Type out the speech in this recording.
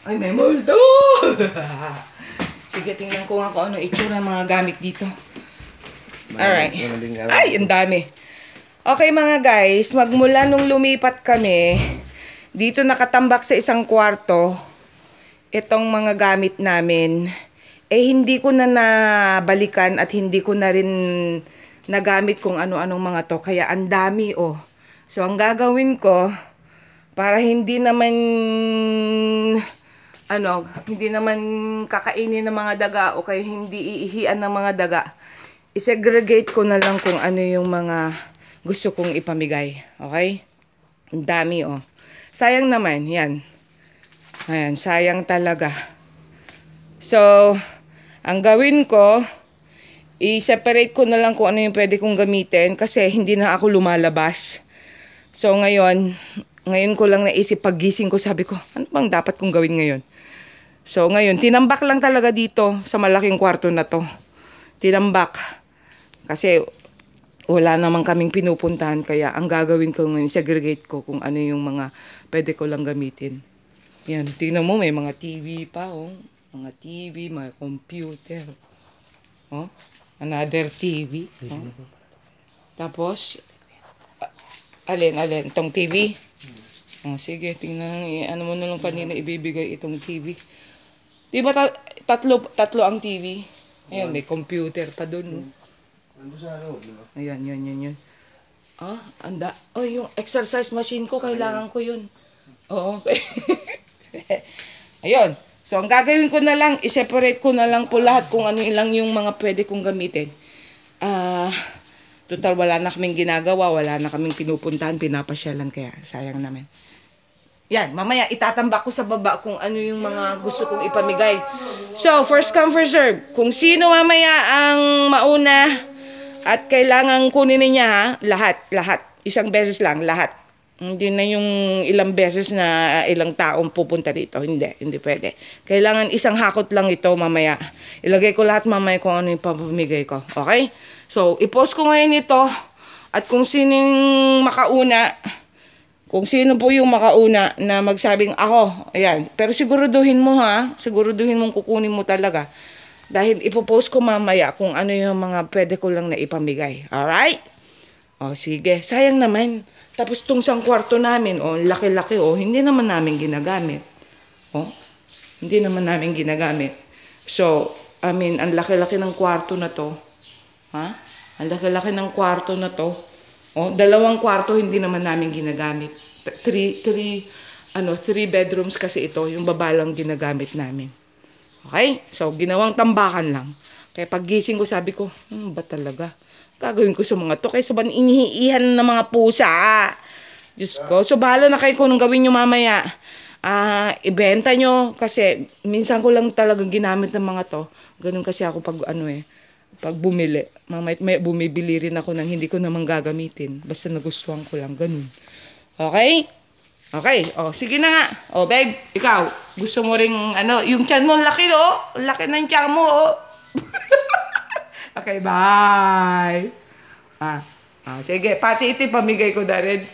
Ay, may multo! Sige, tingnan ko nga kung anong itsura ng mga gamit dito. Alright. Ay, ang dami. Okay mga guys, magmula nung lumipat kami, dito nakatambak sa isang kwarto, itong mga gamit namin, hindi ko na nabalikan at hindi ko na rin nagamit kung ano-anong mga to. Kaya ang dami, oh. So, ang gagawin ko, para hindi naman kakainin ng mga daga o kaya hindi iihian ng mga daga, isegregate ko na lang kung ano yung mga gusto kong ipamigay. Okay? Ang dami, oh. Sayang naman, yan. Ayan, sayang talaga. So, ang gawin ko, i-separate ko na lang kung ano yung pwede kong gamitin kasi hindi na ako lumalabas. So, ngayon ko lang naisip paggising ko, sabi ko, ano bang dapat kong gawin ngayon? So, ngayon, tinambak lang talaga dito sa malaking kwarto na to. Tinambak. Kasi, wala namang kaming pinupuntahan. Kaya, ang gagawin ko ngayon, segregate ko kung ano yung mga pwede ko lang gamitin. Yan, tingnan mo, may mga TV pa, oh. Mga TV, mga computer. Oh, another TV. Oh. Tapos, alin, itong TV. Oh, sige, tingnan, ano mo na lang kanina ibibigay itong TV. Di ba tatlo ang TV? Ayan, may computer pa dun. Ano sa ano, di ba? Ayan, yun. Ah, oh, yung exercise machine ko, kailangan ko yun. Oo. Ayun. So, ang gagawin ko na lang, i-separate ko na lang po lahat kung ano lang yung mga pwede kong gamitin. Total, wala na kaming ginagawa, wala na kaming pinupuntahan, pinapasyalan, kaya sayang naman. Yan, mamaya itatambak ko sa baba kung ano yung mga gusto kong ipamigay. So, first come, first serve. Kung sino mamaya ang mauna at kailangan kunin niya, ha? Lahat. Isang beses lang, lahat. Hindi na yung ilang beses na ilang taong pupunta dito. Hindi pwede. Kailangan isang hakot lang ito mamaya. Ilagay ko lahat mamaya kung ano yung papamigay ko. Okay? So, i-post ko ngayon ito. At kung sinong makauna, kung sino po yung makauna na magsabing ako, ayan. Pero siguraduhin mo, ha? Siguraduhin mong kukunin mo talaga. Dahil ipopost ko mamaya kung ano yung mga pwede ko lang na ipamigay. Alright? O, sige. Sayang naman. Tapos tong sang kwarto namin, laki-laki, hindi naman namin ginagamit. Hindi naman namin ginagamit. So, ang laki-laki ng kwarto na to. Ha? Ang laki-laki ng kwarto na to. Dalawang kwarto hindi naman namin ginagamit. Three bedrooms kasi ito, yung baba lang ginagamit namin. Okay? So, ginawang tambakan lang. Kaya paggising ko, sabi ko, ba talaga? Gagawin ko sa mga to. Kaysa ba inihiihan ng mga pusa? Diyos ko. So, bahala na kayo kung anong gawin nyo mamaya. Ibenta nyo. Kasi, minsan ko lang talagang ginamit ng mga to. Ganun kasi ako pag bumili. May bumibili rin ako ng hindi ko naman gagamitin. Basta nagustuhan ko lang. Ganun. Okay? Okay. Sige na nga. Babe, ikaw. Gusto mo ring, yung tiyan mo, laki, laki ng tiyan mo, Okay, bye. Sige, pati ito pamigay ko na rin.